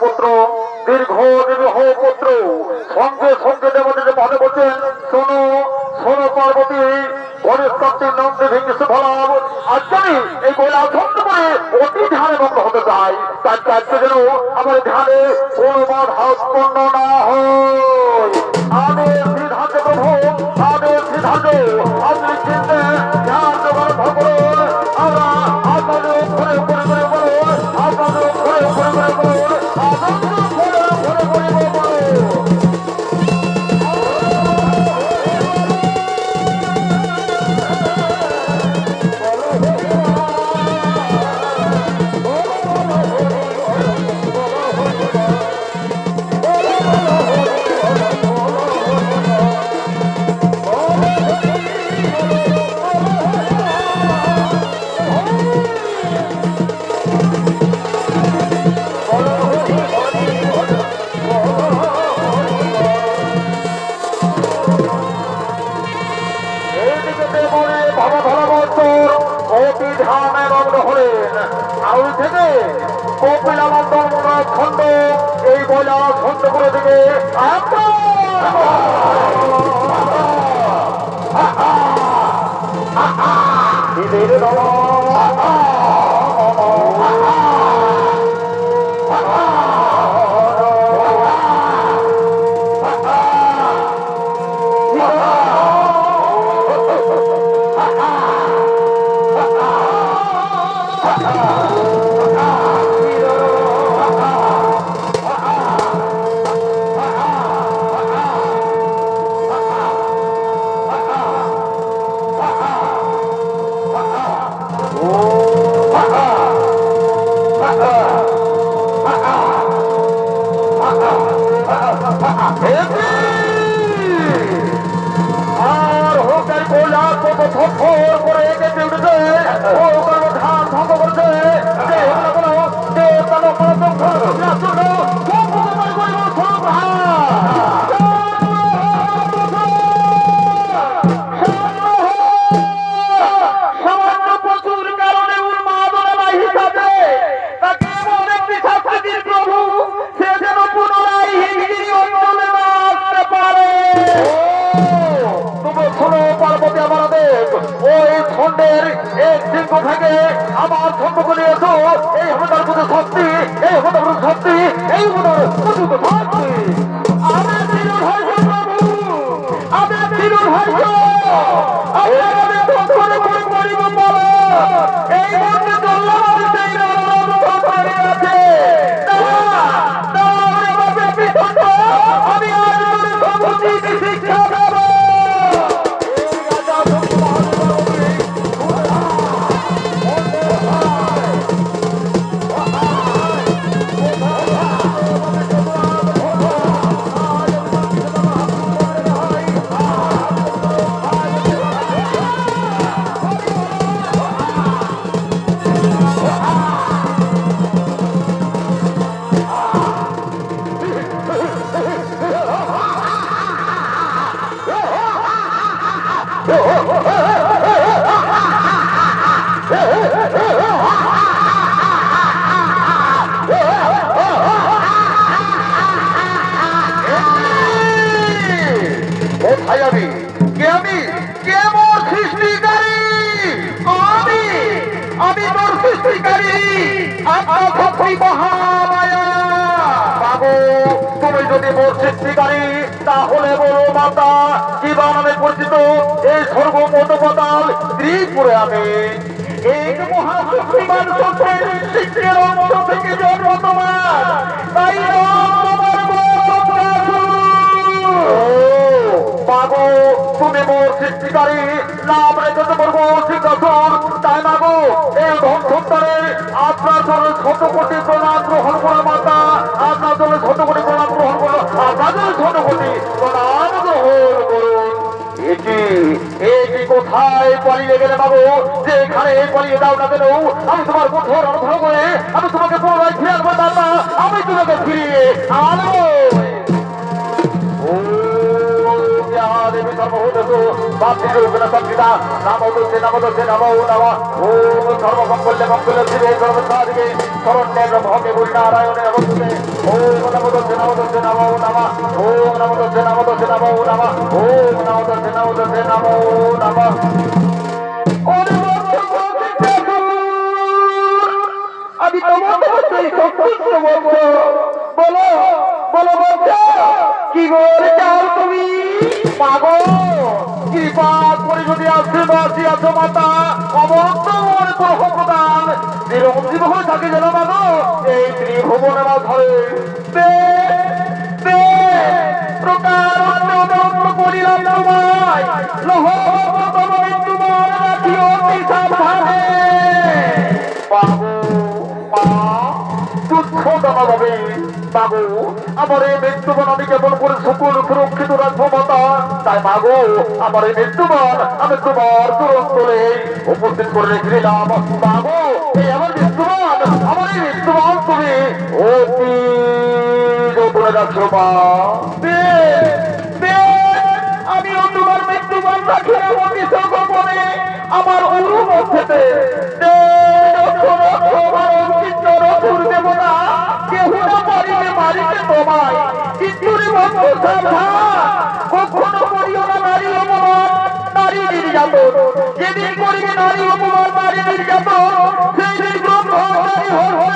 পুত্র দীর্ঘ নিরহ পুত্র সঙ্গে সঙ্গে দেবদের মনে বলছেন, শোনো শোনো পার্বতী, গণেশ কার্তিক নন্দী ভেঙেছে ফলাম, আজকে এই বইলা ছন্দ করে অতি ধ্যানে ভঙ্গ হতে চাই। তার কাজকে যেন আমার ধ্যানে কোনো বাধা উৎপন্ন না হয়। আদেশ সিদ্ধান্ত প্রভু, আদেশ সিদ্ধান্ত, আপনি চিনতে ধ্যান দেবার ভগবান, আমরা আপনাদের ঘরে ঘরে ঘরে বলুন, আপনাদের ঘরে ঘরে ঘরে বলুন, আপনাদের ঘরে ঘরে ঘরে বলুন। খন্ড এই বইলা খন্ড করে দিবে। আর হোকের গোলা কত থর করে কেটে উঠেছে, ও ধান ভঙ্গ করছে, আমার ধর্মকে নিয়ে এসো, এই হবে তার প্রতি শক্তি, এই হবে তার প্রতি শক্তি, এই হবে তার প্রতি শক্তি। আমি তিরুর হর্ষ প্রভু, আমি তিরুর হর্ষ, আপনাদের ধরে করে করিব বলো, এই মধ্যে চললাম সেই রাজা আছে। আমি আর সবুজ শিক্ষা দেব। তুমি যদি মোর সৃষ্টিকারী তাহলে বলো মাতা, কিবা নামে পরিচিত এই সর্বমতপাতাল ত্রিপুরে আমি এই মহাশক্তিমান সত্যের সৃষ্টির অংশ থেকে জন্ম তোমার, তাই মাগো তুমি মোর সৃষ্টিকারী, নাম রেখেতে বলবো সিংহাসন, তাই মাগো এই ধন সন্তানের আপনার জন্য শত কোটি প্রণাম গ্রহণ করো মাতা, আপনার জন্য শত কোটি প্রণাম গ্রহণ করো, আপনার জন্য শত কোটি প্রণাম গ্রহণ করুন। এটি কোথায় পালিয়ে গেলে মাগো, যে এখানে পালিয়ে দাও না কেন, আমি তোমার কঠোর অনুভব করে আমি তোমাকে পুনরায় ফিরে আসবো, আমি তোমাকে ফিরিয়ে আনবো। মাতৃরূপেণ সংহিতা নামো দস্যে নমো নমঃ ওম সর্বমঙ্গলে মঙ্গলে শিবে সর্বসাধিকে শরণ্যে ব্রহ্মে গুরি নারায়ণে নমস্তে ওম নমো দস্যে নমো নমঃ ওম নমো দস্যে নমো নমঃ ওম নমো দস্যে নমো নমঃ। আমি তোমার সেই সত্য বলবো, বলো বলো বলছো কি বলে চাও তুমি? মাগো কৃপা করে যদি আশীর্বাদ দিয়াছ মাতা অবশ্য মন গ্রহ প্রদান চিরঞ্জীব হয়ে থাকে যেন মাগো এই ত্রিভুবনের মাঝে প্রকার করিলাম তোমায় লহ তোমার রাখিও সাবধানে। বাবু মা তুচ্ছ দানবে বাবু আমার এই মৃত্যুবান আমি কেমন করে সকল সুরক্ষিত রাখবো মাতা, তাই মাগো আমার এই মৃত্যুবান আমি তোমার দুরন্তরে উপস্থিত করে রেখে দিলাম। বাবু এই আমার মৃত্যুবান আমার এই মৃত্যুবান তুমি অতি যত্নে রাখছো মা। আমিও তোমার মৃত্যুবান রাখি অতি গোপনে আমার অনুমধ্যে দেবতা কেউ না পারিবে মারিতে তোমায়, কিন্তু কখনো করিও না নারী অপমান নারী নির্যাতন। যেদিন করিবে নারী অপমান নারী নির্যাতন সেই দিন ব্রহ্মচারী হইবে।